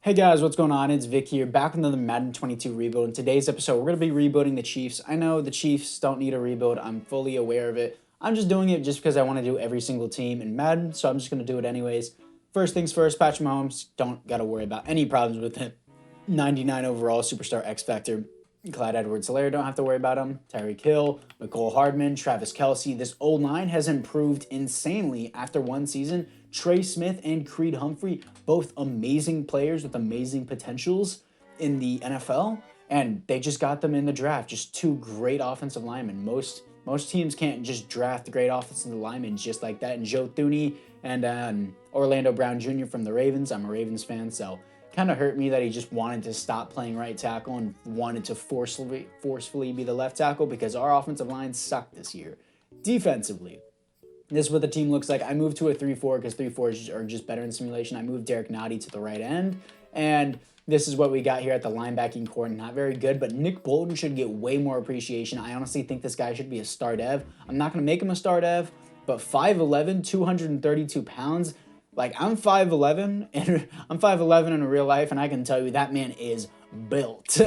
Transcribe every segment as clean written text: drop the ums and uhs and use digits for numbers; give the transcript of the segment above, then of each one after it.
Hey guys, what's going on? It's Vic here, back with another Madden 22 rebuild. In today's episode, we're going to be rebuilding the Chiefs. I know the Chiefs don't need a rebuild. I'm fully aware of it. I'm just doing it just because I want to do every single team in Madden, so I'm just going to do it anyways. First things first, Patrick Mahomes, don't got to worry about any problems with him. 99 overall, superstar X Factor. Clyde Edwards-Helaire, don't have to worry about him. Tyreek Hill, McCole Hardman, Travis Kelce. This old line has improved insanely after one season. Trey Smith and Creed Humphrey, both amazing players with amazing potentials in the NFL, and they just got them in the draft. Just two great offensive linemen. Most teams can't just draft great offensive linemen just like that. And Joe Thuney and Orlando Brown Jr. from the Ravens. I'm a Ravens fan, so kind of hurt me that he just wanted to stop playing right tackle and wanted to forcefully be the left tackle because our offensive line sucked this year. Defensively, this is what the team looks like. I moved to a 3-4 because 3-4s are just better in simulation. I moved Derek Nottie to the right end, and this is what we got here at the linebacking core. Not very good, but Nick Bolton should get way more appreciation. I honestly think this guy should be a star dev. I'm not going to make him a star dev, but 5'11", 232 pounds. Like, I'm 5'11", and I'm 5'11" in real life, and I can tell you that man is built.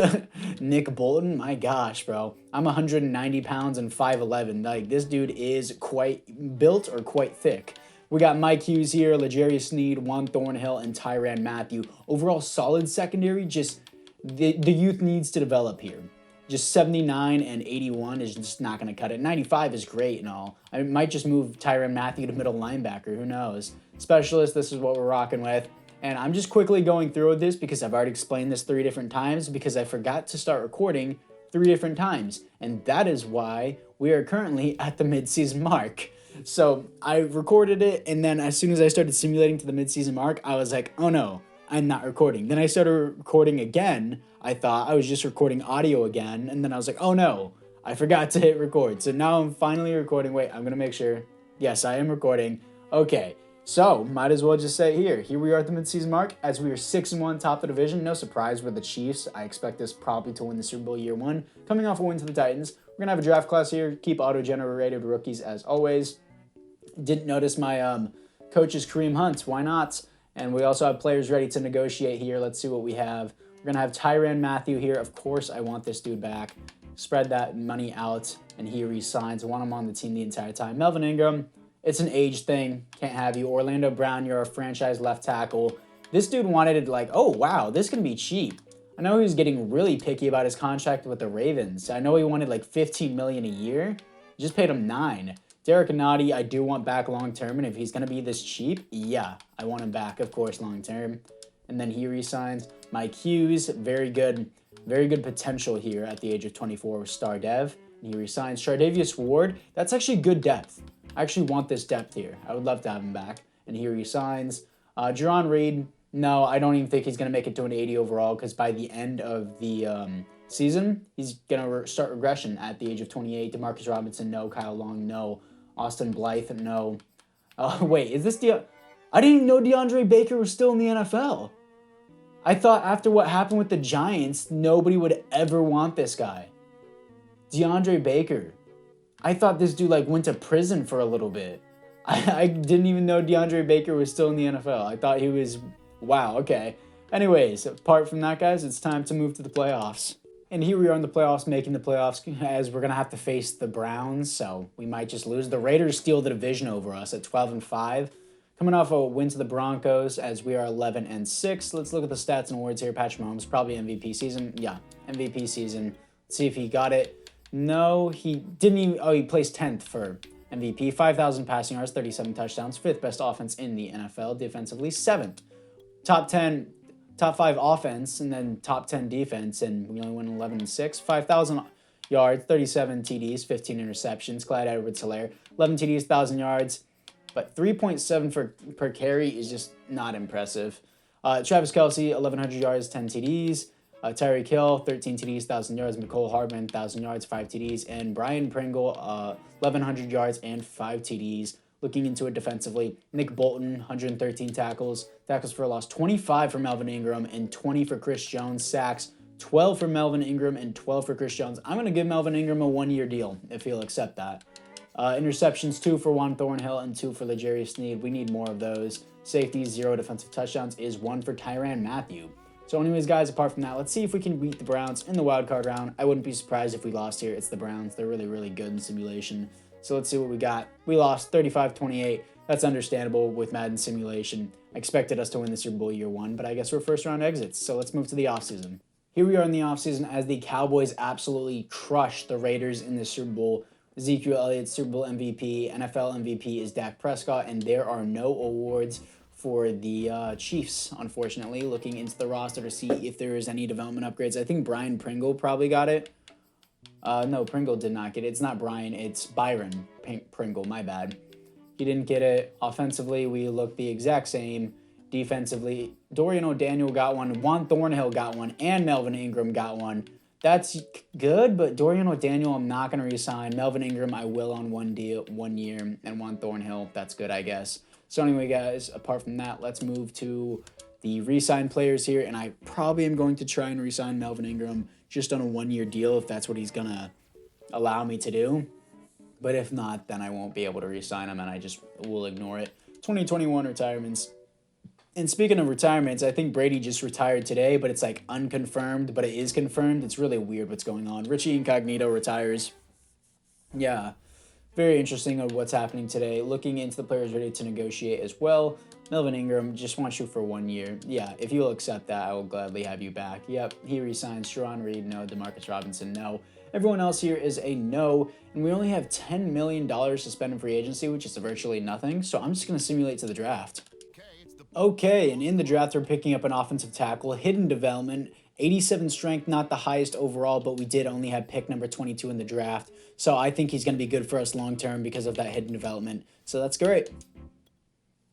Nick Bolton, my gosh, bro. I'm 190 pounds and 5'11". Like, this dude is quite built or quite thick. We got Mike Hughes here, L'Jarius Sneed, Juan Thornhill, and Tyrann Mathieu. Overall, solid secondary. Just the youth needs to develop here. Just 79 and 81 is just not going to cut it. 95 is great and all. I might just move Tyrann Mathieu to middle linebacker. Who knows? Specialist, this is what we're rocking with. And I'm just quickly going through with this because I've already explained this 3 different times because I forgot to start recording 3 different times. And that is why we are currently at the midseason mark. So I recorded it, and then as soon as I started simulating to the midseason mark, I was like, oh no, I'm not recording. Then I started recording again. I thought I was just recording audio again, and then I was like, oh no, I forgot to hit record. So now I'm finally recording. Wait, I'm going to make sure. Yes, I am recording. Okay, so might as well just say here we are at the midseason mark as we are 6-1 top of the division. No surprise, we're the Chiefs. I expect us probably to win the Super Bowl year 1. Coming off a win to the Titans. We're going to have a draft class here. Keep auto-generated rookies as always. Didn't notice my coach is Kareem Hunt. Why not? And we also have players ready to negotiate here. Let's see what we have. We're going to have Tyrann Mathieu here. Of course, I want this dude back. Spread that money out, and he resigns. I want him on the team the entire time. Melvin Ingram, it's an age thing. Can't have you. Orlando Brown, you're a franchise left tackle. This dude wanted it like, oh, wow, this can be cheap. I know he was getting really picky about his contract with the Ravens. I know he wanted like $15 million a year. Just paid him $9 million. Derek Nottie, I do want back long-term, and if he's going to be this cheap, yeah, I want him back, of course, long-term. And then he resigns. Mike Hughes, very good potential here at the age of 24 with star dev. And he resigns. Tre'Davious Ward, that's actually good depth. I actually want this depth here. I would love to have him back. And he resigns. Jerron Reed, no, I don't even think he's going to make it to an 80 overall because by the end of the season, he's going to start regression at the age of 28. Demarcus Robinson, no. Kyle Long, no. Austin Blythe, no. Wait, is this I didn't even know DeAndre Baker was still in the NFL. I thought after what happened with the Giants, nobody would ever want this guy. DeAndre Baker. I thought this dude went to prison for a little bit. I didn't even know DeAndre Baker was still in the NFL. I thought he was, wow, okay. Anyways, apart from that, guys, it's time to move to the playoffs. And here we are in the playoffs, making the playoffs as we're going to have to face the Browns, so we might just lose. The Raiders steal the division over us at 12-5. Coming off a win to the Broncos as we are 11-6. Let's look at the stats and awards here. Patrick Mahomes, probably MVP season. Yeah, MVP season. Let's see if he got it. No, he didn't even. Oh, he placed 10th for MVP. 5,000 passing yards, 37 touchdowns. 5th best offense in the NFL. Defensively, 7th. Top 5 offense, and then top 10 defense, and we only went 11-6. 5,000 yards, 37 TDs, 15 interceptions. Clyde Edwards-Helaire, 11 TDs, 1,000 yards, but 3.7 per carry is just not impressive. Travis Kelce, 1,100 yards, 10 TDs. Tyreek Hill, 13 TDs, 1,000 yards. McCole Hardman, 1,000 yards, 5 TDs. And Brian Pringle, 1,100 yards and 5 TDs. Looking into it defensively, Nick Bolton, 113 tackles for a loss, 25 for Melvin Ingram, and 20 for Chris Jones. Sacks, 12 for Melvin Ingram and 12 for Chris Jones. I'm going to give Melvin Ingram a 1-year deal if he'll accept that. Interceptions, 2 for Juan Thornhill and 2 for L'Jarius Sneed. We need more of those. Safeties, 0 defensive touchdowns is 1 for Tyrann Mathieu. So anyways, guys, apart from that, let's see if we can beat the Browns in the wild card round. I wouldn't be surprised if we lost here. It's the Browns. They're really, really good in simulation. So let's see what we got. We lost 35-28. That's understandable with Madden simulation. I expected us to win the Super Bowl year one, but I guess we're first round exits. So let's move to the offseason. Here we are in the offseason as the Cowboys absolutely crushed the Raiders in the Super Bowl. Ezekiel Elliott, Super Bowl MVP, NFL MVP is Dak Prescott, and there are no awards for the Chiefs, unfortunately. Looking into the roster to see if there is any development upgrades. I think Brian Pringle probably got it. No, Pringle did not get it. It's not Brian, it's Byron Pringle, my bad. He didn't get it. Offensively, we look the exact same. Defensively, Dorian O'Daniel got one, Juan Thornhill got one, and Melvin Ingram got one. That's good, but Dorian O'Daniel, I'm not going to resign. Melvin Ingram, I will on 1 year, and Juan Thornhill, that's good, I guess. So anyway, guys, apart from that, let's move to the re-sign players here, and I probably am going to try and re-sign Melvin Ingram just on a 1-year deal if that's what he's going to allow me to do. But if not, then I won't be able to re-sign him, and I just will ignore it. 2021 retirements. And speaking of retirements, I think Brady just retired today, but it's like unconfirmed, but it is confirmed. It's really weird what's going on. Richie Incognito retires. Yeah, very interesting of what's happening today. Looking into the players ready to negotiate as well. Melvin Ingram just wants you for 1 year. Yeah, if you'll accept that, I will gladly have you back. Yep, he resigns. Sharon Reed, no. Demarcus Robinson, no. Everyone else here is a no, and we only have $10 million to spend in free agency, which is virtually nothing, so I'm just going to simulate to the draft. Okay, and in the draft, we're picking up an offensive tackle, hidden development, 87 strength, not the highest overall, but we did only have pick number 22 in the draft, so I think he's going to be good for us long-term because of that hidden development, so that's great.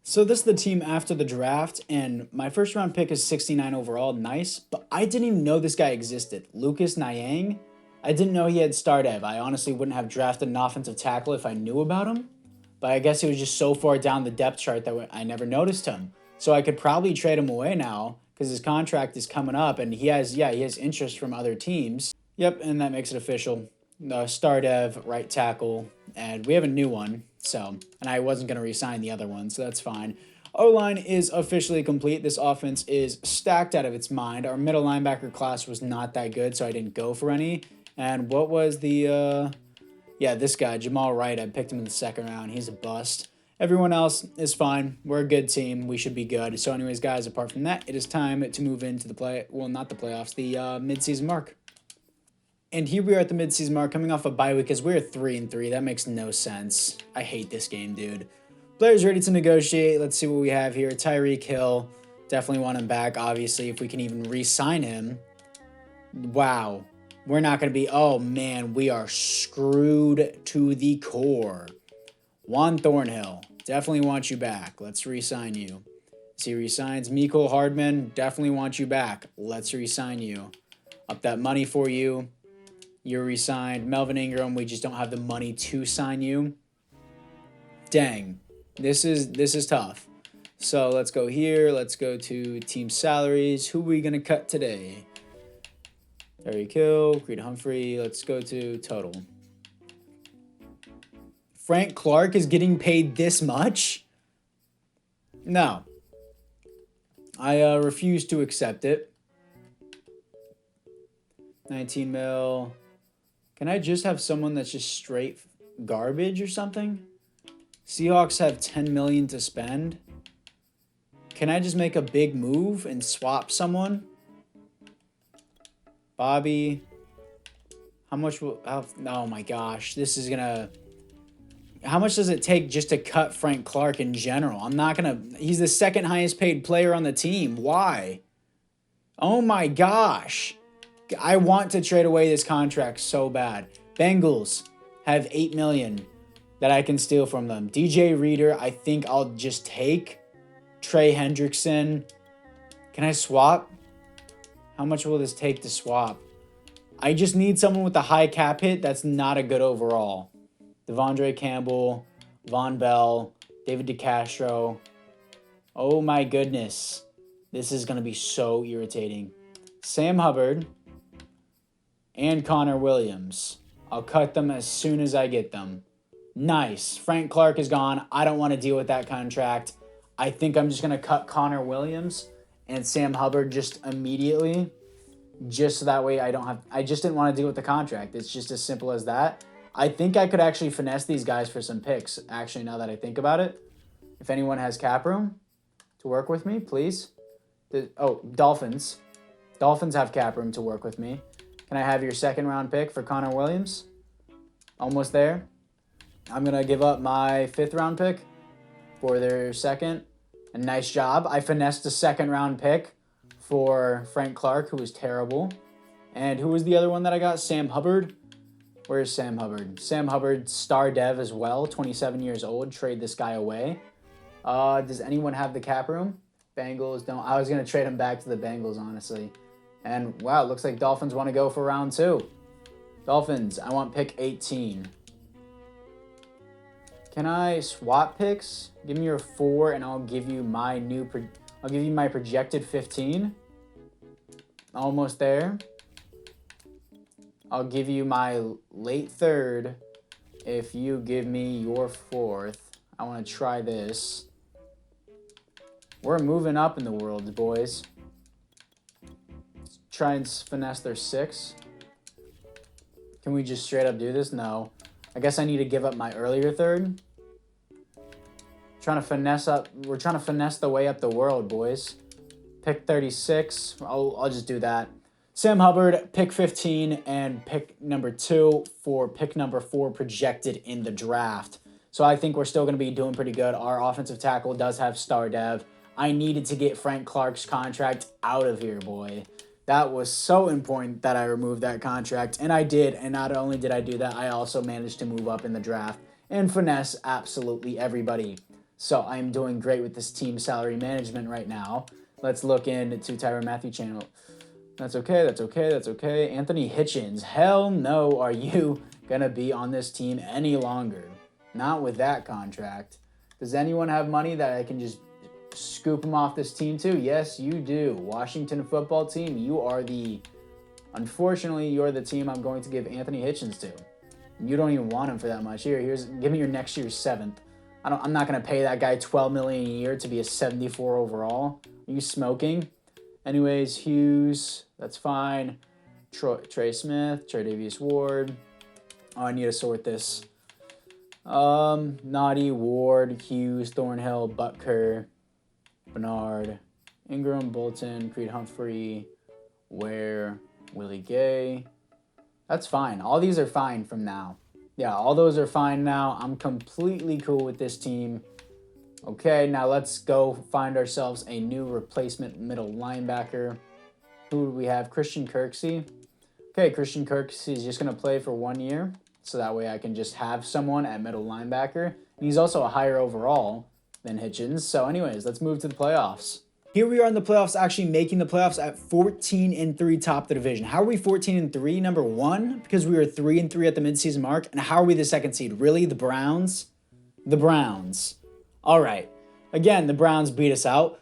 So this is the team after the draft, and my first round pick is 69 overall, nice, but I didn't even know this guy existed. Lucas Nyang? I didn't know he had star dev. I honestly wouldn't have drafted an offensive tackle if I knew about him, but I guess he was just so far down the depth chart that I never noticed him. So I could probably trade him away now because his contract is coming up, and he has interest from other teams. Yep, and that makes it official. Star dev, right tackle, and we have a new one. So, and I wasn't going to re-sign the other one, so that's fine. O-line is officially complete. This offense is stacked out of its mind. Our middle linebacker class was not that good, so I didn't go for any. And what was the, this guy, Jamal Wright, I picked him in the second round. He's a bust. Everyone else is fine. We're a good team. We should be good. So anyways, guys, apart from that, it is time to move into the not the playoffs, the midseason mark. And here we are at the midseason mark, coming off a bye week because we're 3-3. That makes no sense. I hate this game, dude. Players ready to negotiate. Let's see what we have here. Tyreek Hill. Definitely want him back, obviously, if we can even re-sign him. Wow. We're not going to be... Oh, man, we are screwed to the core. Juan Thornhill. Definitely want you back. Let's re-sign you. See, he resigns. Mecole Hardman. Definitely want you back. Let's re-sign you. Up that money for you. You're re-signed. Melvin Ingram, we just don't have the money to sign you. Dang. This is tough. So let's go here. Let's go to team salaries. Who are we going to cut today? Tyreek Hill, Creed Humphrey. Let's go to total. Frank Clark is getting paid this much? No. I refuse to accept it. 19 mil. Can I just have someone that's just straight garbage or something? Seahawks have 10 million to spend. Can I just make a big move and swap someone? Bobby. How much will... Oh my gosh. This is gonna... How much does it take just to cut Frank Clark in general? I'm not gonna... He's the second highest paid player on the team. Why? Oh my gosh. I want to trade away this contract so bad. Bengals have 8 million that I can steal from them. DJ Reader, I think I'll just take. Trey Hendrickson. Can I swap? How much will this take to swap? I just need someone with a high cap hit that's not a good overall. Devondre Campbell, Von Bell, David DeCastro. Oh my goodness. This is going to be so irritating. Sam Hubbard and Connor Williams. I'll cut them as soon as I get them. Nice. Frank Clark is gone. I don't want to deal with that contract. I think I'm just going to cut Connor Williams and Sam Hubbard just immediately, just so that way I just didn't want to deal with the contract. It's just as simple as that. I think I could actually finesse these guys for some picks, actually, now that I think about it. If anyone has cap room to work with me, please. Dolphins. Dolphins have cap room to work with me. Can I have your second round pick for Connor Williams? Almost there. I'm going to give up my 5th round pick for their second. And nice job. I finessed a 2nd round pick for Frank Clark, who was terrible. And who was the other one that I got? Sam Hubbard. Where's Sam Hubbard? Sam Hubbard, star dev as well, 27 years old. Trade this guy away. Does anyone have the cap room? Bengals don't. I was going to trade him back to the Bengals, honestly. And, wow, it looks like Dolphins want to go for round 2. Dolphins, I want pick 18. Can I swap picks? Give me your 4, and I'll give you my my projected 15. Almost there. I'll give you my late 3rd if you give me your 4th. I want to try this. We're moving up in the world, boys. Let's try and finesse their 6. Can we just straight up do this? No. I guess I need to give up my earlier 3rd. We're trying to finesse the way up the world, boys. Pick 36. I'll just do that. Sam Hubbard, pick 15, and pick number 2 for pick number 4 projected in the draft. So I think we're still going to be doing pretty good. Our offensive tackle does have star dev. I needed to get Frank Clark's contract out of here, boy. That was so important that I removed that contract, and I did. And not only did I do that, I also managed to move up in the draft and finesse absolutely everybody. So I'm doing great with this team salary management right now. Let's look into Tyrann Mathieu channel. That's okay, that's okay, that's okay. Anthony Hitchens, hell no are you going to be on this team any longer. Not with that contract. Does anyone have money that I can just scoop him off this team too? Yes, you do. Washington football team, unfortunately, you're the team I'm going to give Anthony Hitchens to. You don't even want him for that much. Give me your next year's 7th. I'm not going to pay that guy $12 million a year to be a 74 overall. Are you smoking? Anyways, Hughes, that's fine. Trey Smith, Tre'Davious Ward. Oh, I need to sort this. Naughty, Ward, Hughes, Thornhill, Butker, Bernard, Ingram, Bolton, Creed Humphrey, Ware, Willie Gay. That's fine. All these are fine from now. Yeah, all those are fine now. I'm completely cool with this team. Okay, now let's go find ourselves a new replacement middle linebacker. Who do we have? Christian Kirksey. Okay, Christian Kirksey is just going to play for 1 year, so that way I can just have someone at middle linebacker. And he's also a higher overall than Hitchens. So anyways, let's move to the playoffs. Here we are in the playoffs, actually making the playoffs at 14-3 top of the division. How are we 14-3? Number 1, because we were 3-3 at the midseason mark. And how are we the 2nd seed? Really? The Browns? The Browns. All right. Again, the Browns beat us out.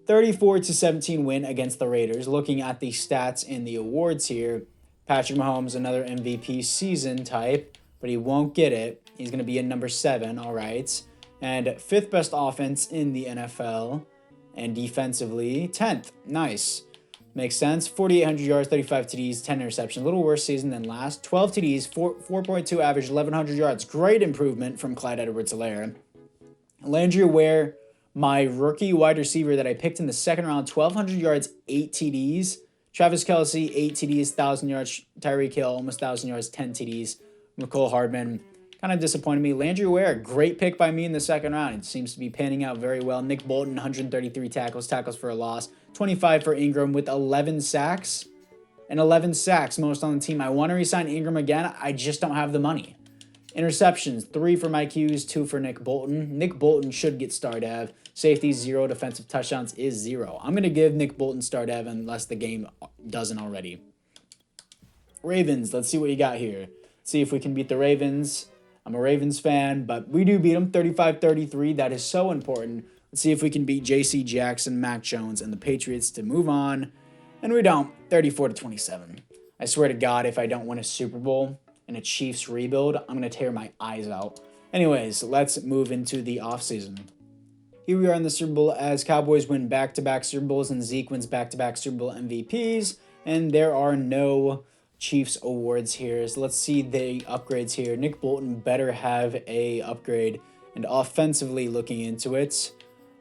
34-17 win against the Raiders. Looking at the stats and the awards here, Patrick Mahomes, another MVP season type, but he won't get it. He's going to be in number 7, all right. And 5th best offense in the NFL. And defensively, 10th. Nice. Makes sense. 4,800 yards, 35 TDs, 10 interceptions. A little worse season than last. 12 TDs, 4.2 average, 1,100 yards. Great improvement from Clyde Edwards-Helaire. Landry Ware, my rookie wide receiver that I picked in the 2nd round, 1,200 yards, 8 TDs. Travis Kelce, 8 TDs, 1,000 yards. Tyreek Hill, almost 1,000 yards, 10 TDs. McCole Hardman kind of disappointed me. Landry Ware, great pick by me in the 2nd round. It seems to be panning out very well. Nick Bolton, 133 tackles for a loss. 25 for Ingram with 11 sacks. And 11 sacks, most on the team. I want to re-sign Ingram again. I just don't have the money. Interceptions, 3 for Mike Hughes, 2 for Nick Bolton. Nick Bolton should get star dev. Safety, 0. Defensive touchdowns is 0. I'm going to give Nick Bolton star dev unless the game doesn't already. Ravens, let's see what you got here. See if we can beat the Ravens. I'm a Ravens fan, but we do beat them 35-33. That is so important. Let's see if we can beat J.C. Jackson, Mac Jones, and the Patriots to move on. And we don't. 34-27. I swear to God, if I don't win a Super Bowl and a Chiefs rebuild, I'm going to tear my eyes out. Anyways, let's move into the offseason. Here we are in the Super Bowl as Cowboys win back-to-back Super Bowls and Zeke wins back-to-back Super Bowl MVPs. And there are no Chiefs awards here. So let's see the upgrades here. Nick Bolton better have a upgrade. And offensively looking into it,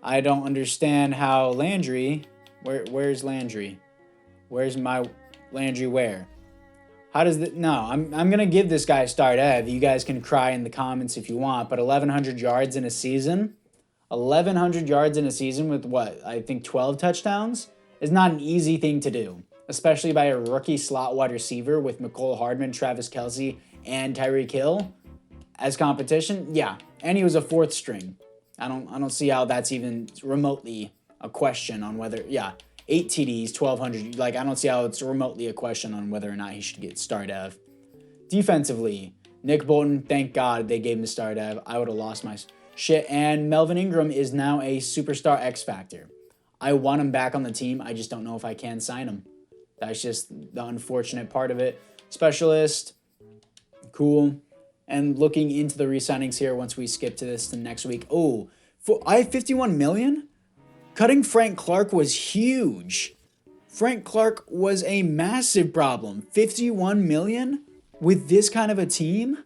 I don't understand how Landry... Where's Landry? Where's my Landry where? How does that... No, I'm going to give this guy a start Ev. You guys can cry in the comments if you want. But 1,100 yards in a season... 1,100 yards in a season with what? I think 12 touchdowns is not an easy thing to do, especially by a rookie slot wide receiver with McCole Hardman, Travis Kelce, and Tyreek Hill as competition. Yeah, and he was a fourth string. I don't see how that's even remotely a question on whether, 8 TDs, 1,200. Like, I don't see how it's remotely a question on whether or not he should get start Ev. Defensively, Nick Bolton, thank God they gave him the start Ev. I would have lost my shit. And Melvin Ingram is now a superstar X Factor. I want him back on the team. I just don't know if I can sign him. That's just the unfortunate part of it. Specialist, cool. And looking into the re-signings here once we skip to this to next week. Oh, I have 51 million? Cutting Frank Clark was huge. Frank Clark was a massive problem. 51 million with this kind of a team?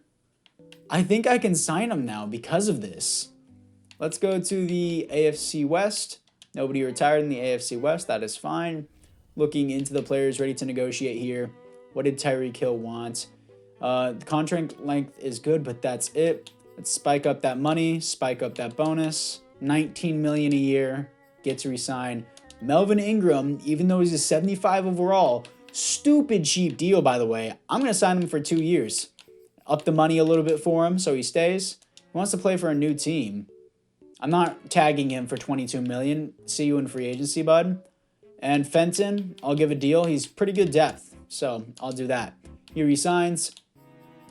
I think I can sign him now because of this. Let's go to the AFC West. Nobody retired in the AFC West. That is fine. Looking into the players ready to negotiate here. What did Tyreek Hill want? The contract length is good, but that's it. Let's spike up that money, spike up that bonus. 19 million a year. Gets re-signed. Melvin Ingram, even though he's a 75 overall, stupid cheap deal, by the way. I'm going to sign him for 2 years. Up the money a little bit for him so he stays. He wants to play for a new team. I'm not tagging him for 22 million. See you in free agency, bud. And Fenton, I'll give a deal. He's pretty good depth, so I'll do that. He resigns.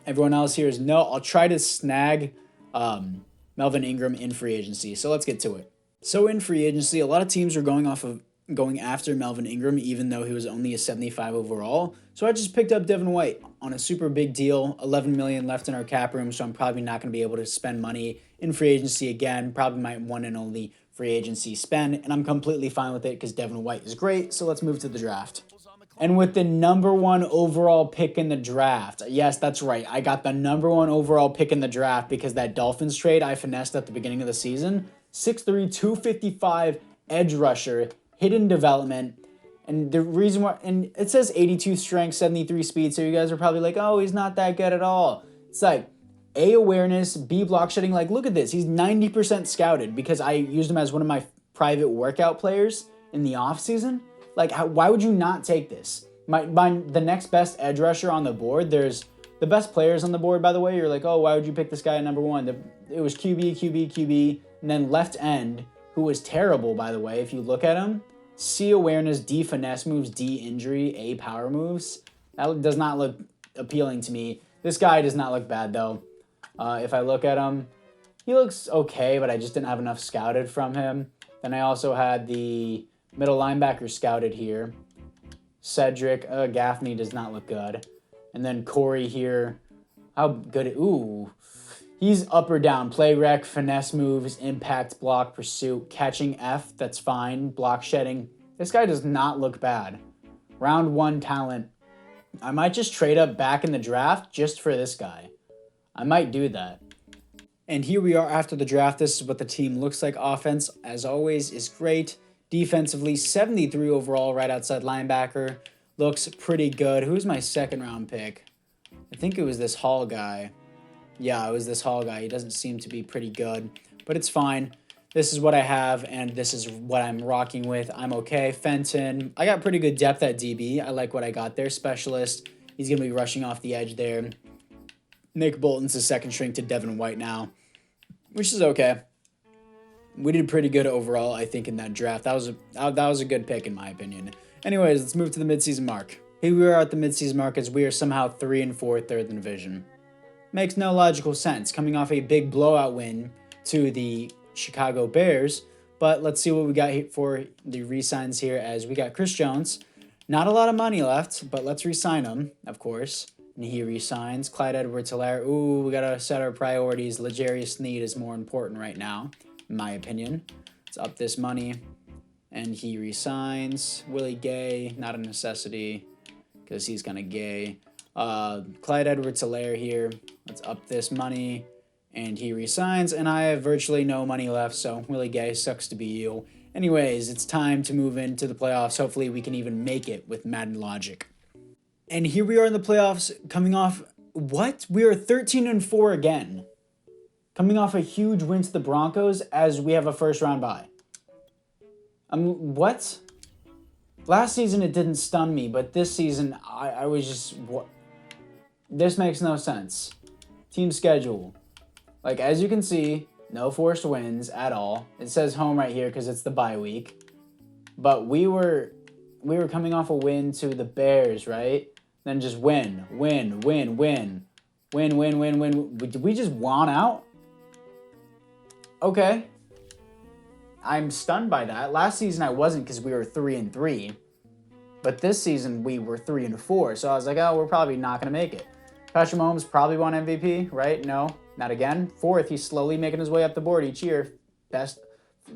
Everyone else here is no. I'll try to snag Melvin Ingram in free agency. So let's get to it. So in free agency, a lot of teams are going after Melvin Ingram, even though he was only a 75 overall. So I just picked up Devin White on a super big deal, 11 million left in our cap room, so I'm probably not going to be able to spend money in free agency again, probably my one and only free agency spend, and I'm completely fine with it because Devin White is great, so let's move to the draft. And with the number 1 overall pick in the draft, yes, that's right, I got the number 1 overall pick in the draft because that Dolphins trade I finessed at the beginning of the season, 6'3", 255 edge rusher, hidden development. And the reason why, and it says 82 strength, 73 speed, so you guys are probably like, oh, he's not that good at all. It's like, A, awareness, B, block shedding. Like, look at this. He's 90% scouted because I used him as one of my private workout players in the offseason. Like, why would you not take this? The next best edge rusher on the board, there's the best players on the board, by the way. You're like, oh, why would you pick this guy at number 1? It was QB, and then left end, who was terrible, by the way, if you look at him. C awareness, D finesse moves, D injury, A power moves. That does not look appealing to me. This guy does not look bad, though. If I look at him, he looks okay, but I just didn't have enough scouted from him. Then I also had the middle linebacker scouted here. Cedric, Gaffney does not look good. And then Corey here. How good? Ooh. He's up or down. Play rec, finesse moves, impact, block, pursuit, catching F. That's fine. Block shedding. This guy does not look bad. Round 1 talent. I might just trade up back in the draft just for this guy. I might do that. And here we are after the draft. This is what the team looks like. Offense, as always, is great. Defensively, 73 overall, right outside linebacker. Looks pretty good. Who's my second round pick? I think it was this Hall guy. Yeah, it was this Hall guy. He doesn't seem to be pretty good, but it's fine. This is what I have, and this is what I'm rocking with. I'm okay. Fenton, I got pretty good depth at DB. I like what I got there. Specialist, he's going to be rushing off the edge there. Nick Bolton's the second string to Devin White now, which is okay. We did pretty good overall, I think, in that draft. That was a good pick, in my opinion. Anyways, let's move to the midseason mark. Here we are at the midseason mark as we are somehow 3-4, third in the division. Makes no logical sense, coming off a big blowout win to the Chicago Bears. But let's see what we got for the re-signs here as we got Chris Jones. Not a lot of money left, but let's re-sign him, of course. And he re-signs. Clyde Edwards-Helaire. Ooh, we got to set our priorities. L'Jarius Sneed is more important right now, in my opinion. Let's up this money. And he resigns. Willie Gay, not a necessity because he's kind of gay. Clyde Edwards-Helaire here. Let's up this money. And he resigns. And I have virtually no money left, so Willie Gay, sucks to be you. Anyways, it's time to move into the playoffs. Hopefully we can even make it with Madden logic. And here we are in the playoffs coming off... What? We are 13-4 again. Coming off a huge win to the Broncos as we have a first-round bye. What? Last season it didn't stun me, but this season I was just... What? This makes no sense. Team schedule. Like, as you can see, no forced wins at all. It says home right here because it's the bye week. But we were coming off a win to the Bears, right? Then just win. Win. Did we just want out? Okay. I'm stunned by that. Last season I wasn't because we were 3-3. But this season we were 3-4. So I was like, oh, we're probably not going to make it. Patrick Mahomes probably won MVP, right? No, not again. Fourth, he's slowly making his way up the board each year. Best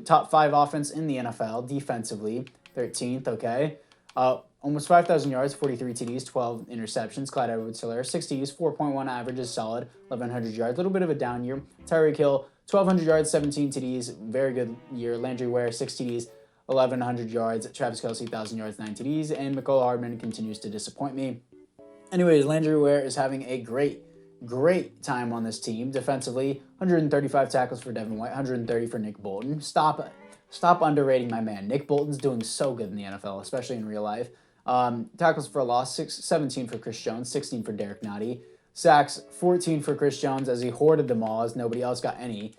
top 5 offense in the NFL defensively. 13th, okay. Almost 5,000 yards, 43 TDs, 12 interceptions. Clyde Edwards-Helaire, 6 TDs, 4.1 average is solid, 1,100 yards. A little bit of a down year. Tyreek Hill, 1,200 yards, 17 TDs, very good year. Landry Ware, 6 TDs, 1,100 yards. Travis Kelce, 1,000 yards, 9 TDs. And Mecole Hardman continues to disappoint me. Anyways, Landry Ware is having a great time on this team. Defensively, 135 tackles for Devin White, 130 for Nick Bolton. Stop underrating my man. Nick Bolton's doing so good in the NFL, especially in real life. Tackles for a loss, 17 for Chris Jones, 16 for Derek Nottie. Sacks, 14 for Chris Jones as he hoarded them all as nobody else got any.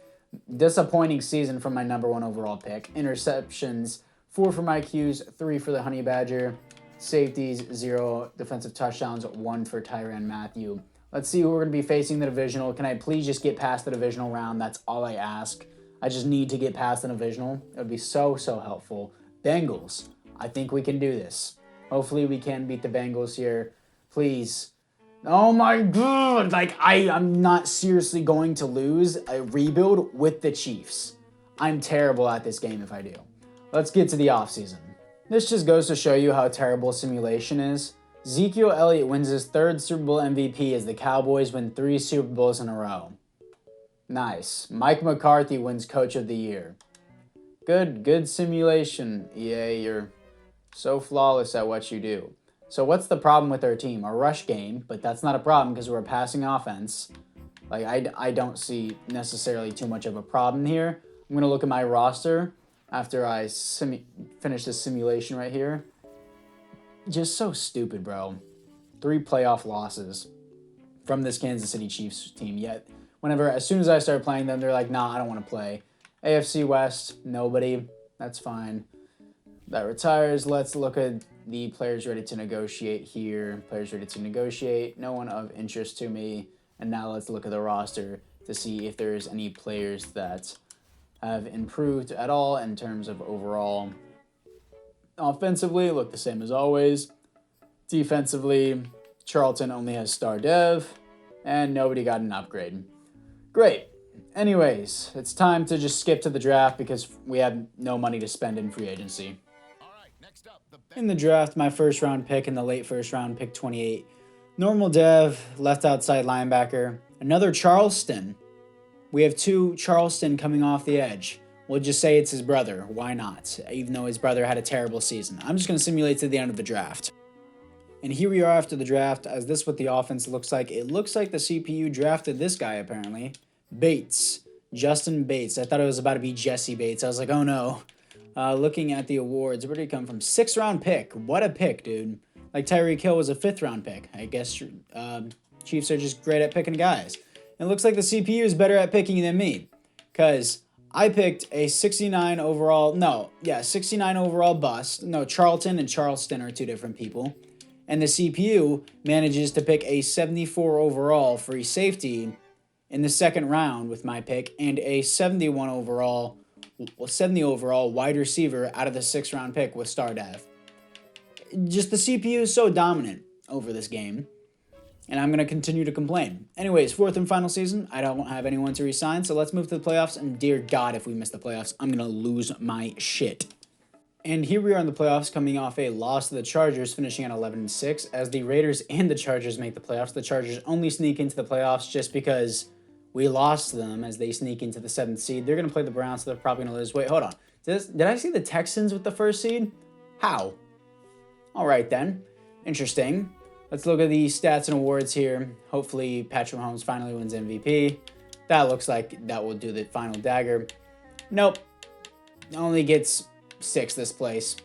Disappointing season from my number 1 overall pick. Interceptions, 4 for Mike Hughes, 3 for the Honey Badger. Safeties, 0. Defensive touchdowns, 1 for Tyrann Mathieu. Let's see who we're going to be facing the divisional. Can I please just get past the divisional round? That's all I ask. I just need to get past the divisional. It would be so helpful. Bengals. I think we can do this. Hopefully we can beat the Bengals here. Please. Oh my God. Like, I'm not seriously going to lose a rebuild with the Chiefs. I'm terrible at this game if I do. Let's get to the offseason. This just goes to show you how terrible simulation is. Ezekiel Elliott wins his 3rd Super Bowl MVP as the Cowboys win 3 Super Bowls in a row. Nice. Mike McCarthy wins Coach of the Year. Good simulation. EA, you're so flawless at what you do. So what's the problem with our team? Our rush game, but that's not a problem because we're a passing offense. Like, I don't see necessarily too much of a problem here. I'm going to look at my roster after I finish this simulation right here. Just so stupid, bro. 3 playoff losses from this Kansas City Chiefs team. Yet, as soon as I start playing them, they're like, nah, I don't want to play. AFC West, nobody. That's fine. That retires. Let's look at the players ready to negotiate here. Players ready to negotiate. No one of interest to me. And now let's look at the roster to see if there's any players that have improved at all in terms of overall. Offensively, look the same as always. Defensively, Charlton only has star dev, and nobody got an upgrade. Great. Anyways, it's time to just skip to the draft because we have no money to spend in free agency. In the draft, my first round pick in the late first round, pick 28. Normal dev, left outside linebacker. Another Charleston. We have 2 Charleston coming off the edge. We'll just say it's his brother. Why not? Even though his brother had a terrible season. I'm just going to simulate to the end of the draft. And here we are after the draft. As this what the offense looks like. It looks like the CPU drafted this guy apparently. Bates. Justin Bates. I thought it was about to be Jesse Bates. I was like, oh no. Looking at the awards, where did he come from? 6th round pick. What a pick, dude. Like Tyreek Hill was a 5th round pick. I guess Chiefs are just great at picking guys. It looks like the CPU is better at picking than me. Because I picked a 69 overall bust. No, Charlton and Charleston are 2 different people. And the CPU manages to pick a 74 overall free safety in the 2nd round with my pick and a 70 overall wide receiver out of the 6th round pick with star dev. Just the CPU is so dominant over this game. and I'm going to continue to complain. Anyways, fourth and final season. I don't have anyone to resign, so let's move to the playoffs. And dear God, if we miss the playoffs, I'm going to lose my shit. And here we are in the playoffs, coming off a loss to the Chargers, finishing at 11-6. As the Raiders and the Chargers make the playoffs, the Chargers only sneak into the playoffs just because we lost to them as they sneak into the 7th seed. They're going to play the Browns, so they're probably going to lose. Wait, hold on. Did I see the Texans with the 1st seed? How? All right, then. Interesting. Let's look at the stats and awards here. Hopefully, Patrick Mahomes finally wins MVP. That looks like that will do the final dagger. Nope. Only gets 6 this place.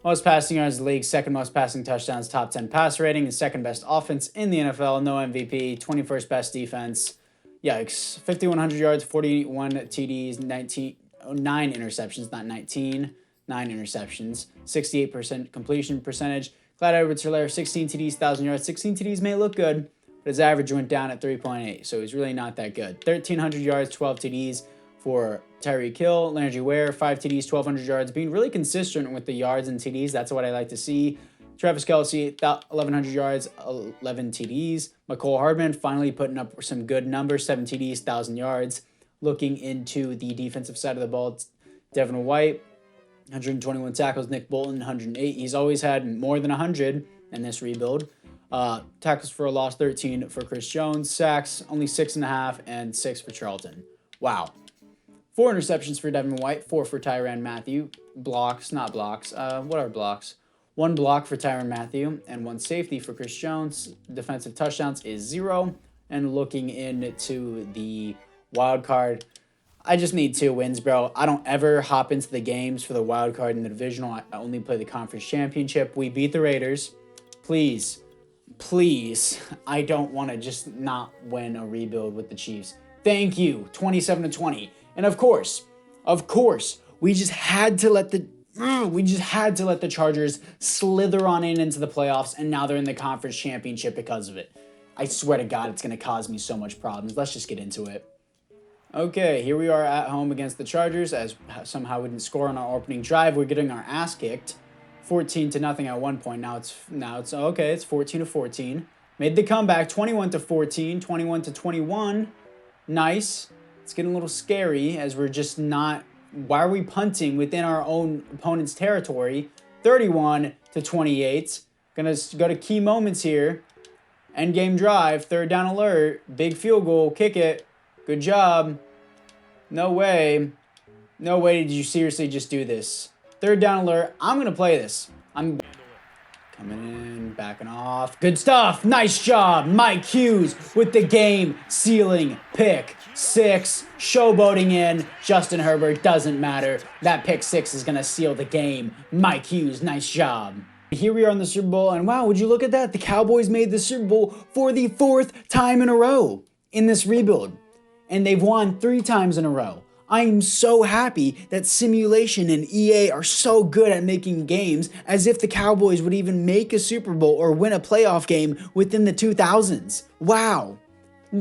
Most passing yards in the league, 2nd most passing touchdowns, top 10 pass rating, and 2nd best offense in the NFL. No MVP, 21st best defense. Yikes. 5,100 yards, 41 TDs, 9 interceptions, not 19. 9 interceptions, 68% completion percentage. Clyde Edwards-Helaire, 16 TDs, 1,000 yards. 16 TDs may look good, but his average went down at 3.8, so he's really not that good. 1,300 yards, 12 TDs for Tyreek Hill. Landry Ware, 5 TDs, 1,200 yards, being really consistent with the yards and TDs. That's what I like to see. Travis Kelce, 1,100 yards, 11 TDs. McCole Hardman finally putting up some good numbers, 7 TDs, 1,000 yards. Looking into the defensive side of the ball, it's Devin White, 121 tackles. Nick Bolton, 108. He's always had more than 100 in this rebuild. Tackles for a loss, 13 for Chris Jones. Sacks, only 6.5, and 6 for Charlton. Wow. 4 interceptions for Devin White, 4 for Tyrann Mathieu. Blocks, not blocks. What are blocks? 1 block for Tyrann Mathieu and 1 safety for Chris Jones. Defensive touchdowns is 0. And looking into the wild card, I just need 2 wins, bro. I don't ever hop into the games for the wild card in the divisional. I only play the conference championship. We beat the Raiders. Please, I don't want to just not win a rebuild with the Chiefs. Thank you, 27-20. And of course, we just had to let the Chargers slither on into the playoffs, and now they're in the conference championship because of it. I swear to God, it's going to cause me so much problems. Let's just get into it. Okay, here we are at home against the Chargers, as somehow we didn't score on our opening drive. We're getting our ass kicked, 14-0 at one point. Now it's okay. It's 14-14. Made the comeback, 21-14, 21-21. Nice. It's getting a little scary as we're just not. Why are we punting within our own opponent's territory? 31-28. Gonna go to key moments here. End game drive, 3rd down alert, big field goal, kick it. Good job. No way did you seriously just do this. 3rd down alert. I'm going to play this. I'm coming in, backing off. Good stuff. Nice job. Mike Hughes with the game-sealing pick 6. Showboating in. Justin Herbert, doesn't matter. That pick 6 is going to seal the game. Mike Hughes, nice job. Here we are in the Super Bowl, and wow, would you look at that? The Cowboys made the Super Bowl for the 4th time in a row in this rebuild. And they've won 3 times in a row. I am so happy that simulation and EA are so good at making games, as if the Cowboys would even make a Super Bowl or win a playoff game within the 2000s. Wow.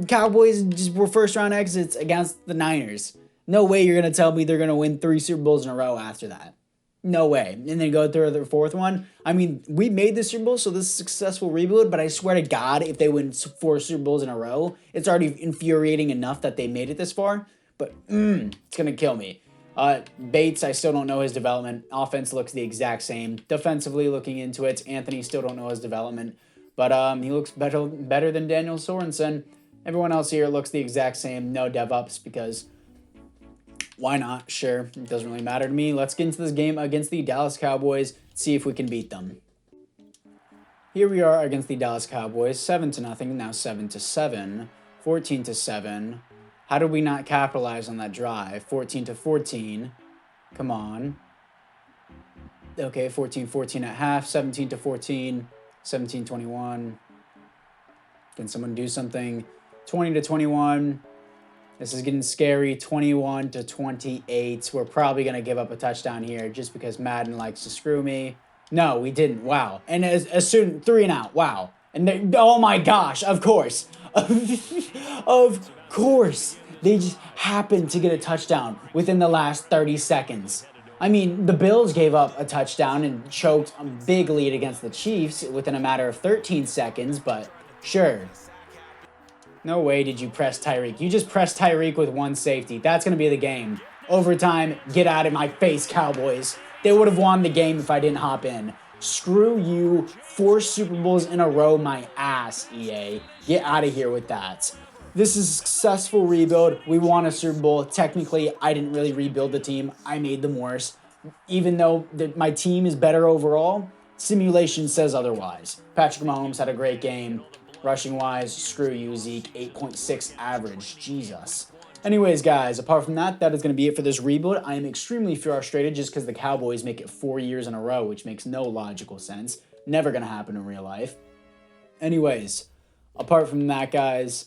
Cowboys just were 1st round exits against the Niners. No way you're going to tell me they're going to win 3 Super Bowls in a row after that. No way. And then go through the 4th one. I mean, we made the Super Bowl, so this is a successful rebuild, but I swear to God, if they win 4 Super Bowls in a row, it's already infuriating enough that they made it this far. But it's going to kill me. Bates, I still don't know his development. Offense looks the exact same. Defensively, looking into it, Anthony, still don't know his development. But he looks better than Daniel Sorensen. Everyone else here looks the exact same. No dev-ups because why not? Sure, it doesn't really matter to me. Let's get into this game against the Dallas Cowboys, see if we can beat them. Here we are against the Dallas Cowboys, 7-0, now 7-7, 14-7. How did we not capitalize on that drive? 14-14. Come on. Okay, 14-14 at half, 17-14, 17-21. Can someone do something? 20-21. This is getting scary. 21-28. We're probably going to give up a touchdown here just because Madden likes to screw me. No, we didn't. Wow. And as soon 3 and out. Wow. And oh my gosh, of course. Of course. They just happened to get a touchdown within the last 30 seconds. I mean, the Bills gave up a touchdown and choked a big lead against the Chiefs within a matter of 13 seconds, but Sure. No way did you press Tyreek. You just pressed Tyreek with one safety. That's going to be the game. Overtime, get out of my face, Cowboys. They would have won the game if I didn't hop in. Screw you. 4 Super Bowls in a row, my ass, EA. Get out of here with that. This is a successful rebuild. We won a Super Bowl. Technically, I didn't really rebuild the team. I made them worse. Even though my team is better overall, simulation says otherwise. Patrick Mahomes had a great game. Rushing wise, screw you, Zeke. 8.6 average. Jesus. Anyways, guys, apart from that, that is going to be it for this rebuild. I am extremely frustrated just because the Cowboys make it 4 years in a row, which makes no logical sense. Never going to happen in real life. Anyways, apart from that, guys,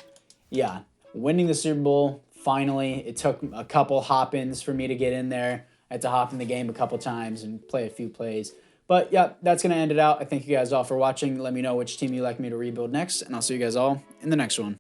yeah, winning the Super Bowl, finally. It took a couple hop-ins for me to get in there. I had to hop in the game a couple times and play a few plays. But yeah, that's going to end it out. I thank you guys all for watching. Let me know which team you'd like me to rebuild next, and I'll see you guys all in the next one.